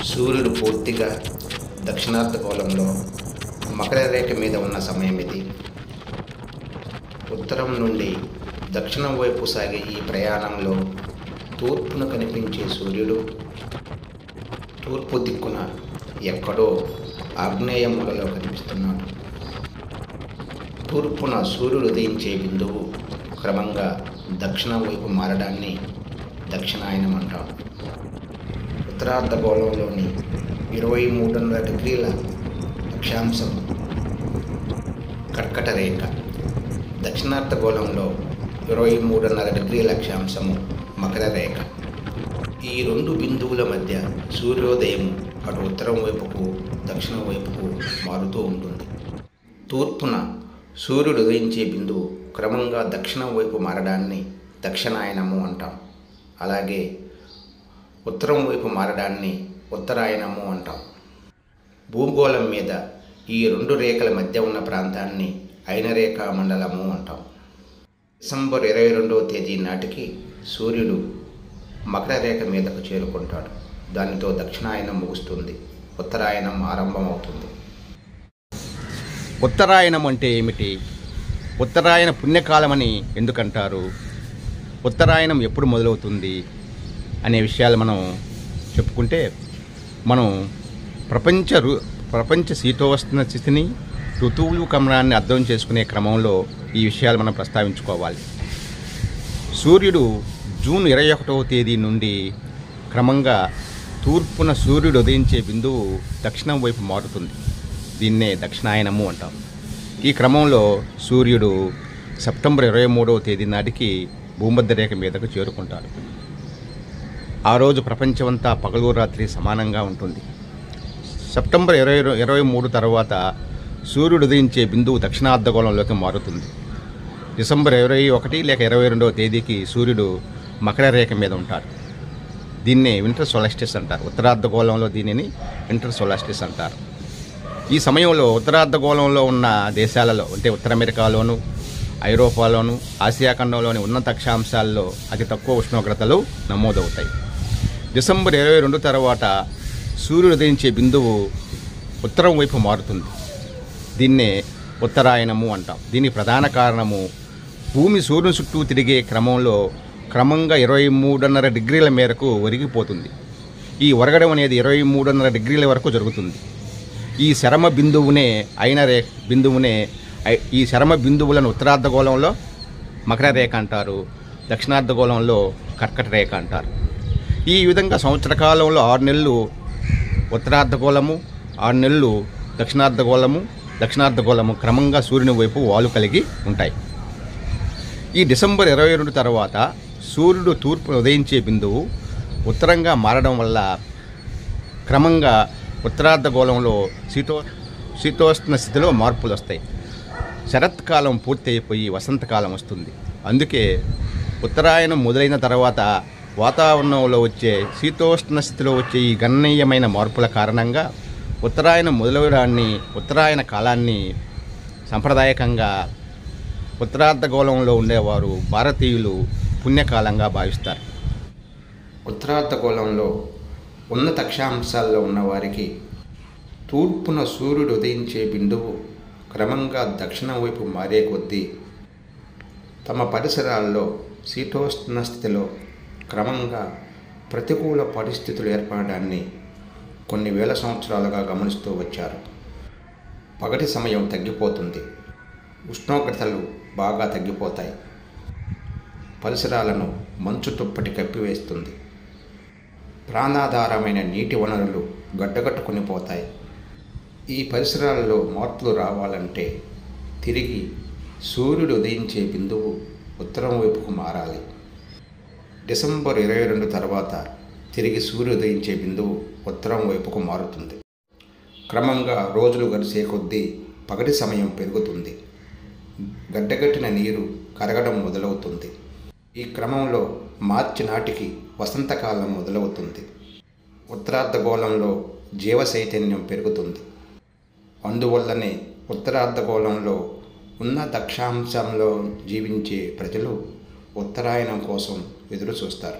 సూర్యుడు పూర్తిగా దక్షిణార్ధగోళంలో మకర రేఖ మీద ఉన్న సమయం ఇది. ఉత్తరం నుండి దక్షిణం వైపు సాగే ఈ ప్రయాణంలో తూర్పున కనిపించే సూర్యుడు తూర్పు దిక్కున ఎక్కడో ఆగ్నేయ మూలలో కనిపిస్తున్నాడు. తూర్పున సూర్యుడు ఉదయించే బిందువు క్రమంగా దక్షిణం వైపు మారడాన్ని దక్షిణాయనం అంటాం. ఉత్తరార్ధగోళంలోని 23.5 డిగ్రీల అక్షాంశం కర్కట రేఖ, దక్షిణార్ధగోళంలో 23.5 డిగ్రీల అక్షాంశము మకర రేఖ. ఈ రెండు బిందువుల మధ్య సూర్యోదయం అటు ఉత్తరం వైపుకు దక్షిణం వైపుకు మారుతూ ఉంటుంది. తూర్పున సూర్యుడు ఉదయించే బిందువు క్రమంగా దక్షిణం వైపు మారడాన్ని దక్షిణాయనము అంటాం. అలాగే ఉత్తరం వైపు మారడాన్ని ఉత్తరాయణము అంటాం. భూగోళం మీద ఈ రెండు రేఖల మధ్య ఉన్న ప్రాంతాన్ని అయినరేఖా మండలము అంటాం. డిసెంబర్ 22వ తేదీ నాటికి సూర్యుడు మకర రేఖ మీదకు చేరుకుంటాడు. దానితో దక్షిణాయనం ముగుస్తుంది, ఉత్తరాయణం ఆరంభమవుతుంది. ఉత్తరాయణం అంటే ఏమిటి? ఉత్తరాయణ పుణ్యకాలమని ఎందుకంటారు? ఉత్తరాయణం ఎప్పుడు మొదలవుతుంది అనే విషయాలు మనం చెప్పుకుంటే, మనం ప్రపంచ శీతోష్ణ స్థితిని, ఋతువులు క్రమాన్ని అర్థం చేసుకునే క్రమంలో ఈ విషయాలు మనం ప్రస్తావించుకోవాలి. సూర్యుడు జూన్ 21వ తేదీ నుండి క్రమంగా తూర్పున సూర్యుడు ఉదయించే బిందువు దక్షిణం వైపు మారుతుంది. దీన్నే దక్షిణాయనము అంటాం. ఈ క్రమంలో సూర్యుడు సెప్టెంబర్ 23వ తేదీ నాటికి భూమధ్య రేఖ మీదకు చేరుకుంటాడు. ఆ రోజు ప్రపంచమంతా పగలు రాత్రి సమానంగా ఉంటుంది. సెప్టెంబర్ 23 తర్వాత సూర్యుడు ఉదయించే బిందువు దక్షిణార్ధగోళంలోకి మారుతుంది. డిసెంబర్ 21 లేక 22వ తేదీకి సూర్యుడు మకర రేఖ మీద ఉంటాడు. దీన్నే వింటర్ సోలాస్టిస్ అంటారు. ఉత్తరార్ధగోళంలో దీనిని వింటర్ సోలాస్టిస్ అంటారు. ఈ సమయంలో ఉత్తరార్ధగోళంలో ఉన్న దేశాలలో, అంటే ఉత్తర అమెరికాలోను, ఐరోపాలోను, ఆసియా ఖండంలోని ఉన్నత అక్షాంశాల్లో అతి తక్కువ ఉష్ణోగ్రతలు నమోదవుతాయి. డిసెంబర్ 22 తర్వాత సూర్యుడు ఉదయించే బిందువు ఉత్తరం వైపు మారుతుంది. దీన్నే ఉత్తరాయణము అంటాం. దీనికి ప్రధాన కారణము భూమి సూర్యుని చుట్టూ తిరిగే క్రమంలో క్రమంగా 23.5 డిగ్రీల మేరకు ఒరిగిపోతుంది. ఈ ఒరగడం అనేది 23.5 డిగ్రీల వరకు జరుగుతుంది. ఈ శరమ బిందువునే ఈ శరమ బిందువులను ఉత్తరార్ధగోళంలో మకర రేఖ అంటారు, దక్షిణార్ధగోళంలో కర్కట రేఖ అంటారు. ఈ విధంగా సంవత్సర కాలంలో 6 నెలలు ఉత్తరార్ధగోళము, 6 నెలలు దక్షిణార్ధగోళము క్రమంగా సూర్యుని వైపు వాలు కలిగి ఉంటాయి. ఈ డిసెంబర్ 22 తర్వాత సూర్యుడు తూర్పు ఉదయించే బిందువు ఉత్తరంగా మారడం వల్ల క్రమంగా ఉత్తరార్ధగోళంలో శీతోష్ణ స్థితిలో మార్పులు వస్తాయి. శరత్కాలం పూర్తి అయిపోయి వసంతకాలం వస్తుంది. అందుకే ఉత్తరాయణం మొదలైన తర్వాత వాతావరణంలో వచ్చే శీతోష్ణ స్థితిలో వచ్చే ఈ గణనీయమైన మార్పుల కారణంగా ఉత్తరాయణం మొదలవడాన్ని, ఉత్తరాయణ కాలాన్ని సాంప్రదాయకంగా ఉత్తరార్ధగోళంలో ఉండేవారు భారతీయులు పుణ్యకాలంగా భావిస్తారు. ఉత్తరార్ధగోళంలో ఉన్నత అక్షాంశాల్లో ఉన్నవారికి తూర్పున సూర్యుడు ఉదయించే బిందువు క్రమంగా దక్షిణం వైపు మారే కొద్దీ తమ పరిసరాల్లో శీతోష్ణ స్థితిలో క్రమంగా ప్రతికూల పరిస్థితులు ఏర్పడడాన్ని కొన్ని వేల సంవత్సరాలుగా గమనిస్తూ వచ్చారు. పగటి సమయం తగ్గిపోతుంది, ఉష్ణోగ్రతలు బాగా తగ్గిపోతాయి, పరిసరాలను మంచు తుప్పటి కప్పివేస్తుంది, ప్రాణాధారమైన నీటి వనరులు గడ్డగట్టుకుని పోతాయి. ఈ పరిసరాలలో మార్పులు రావాలంటే తిరిగి సూర్యుడు ఉదయించే బిందువు ఉత్తరం వైపుకు మారాలి. డిసెంబర్ 22 తర్వాత తిరిగి సూర్యుడు ఉదయించే బిందువు ఉత్తరం వైపుకు మారుతుంది. క్రమంగా రోజులు గడిచే కొద్దీ పగటి సమయం పెరుగుతుంది, గడ్డగట్టిన నీరు కరగడం మొదలవుతుంది. ఈ క్రమంలో మార్చి నాటికి వసంతకాలం మొదలవుతుంది. ఉత్తరార్ధగోళంలో జీవ చైతన్యం పెరుగుతుంది. అందువల్లనే ఉత్తరార్ధగోళంలో ఉన్న దక్షాంశంలో జీవించే ప్రజలు ఉత్తరాయణం కోసం ఎదురు చూస్తారు.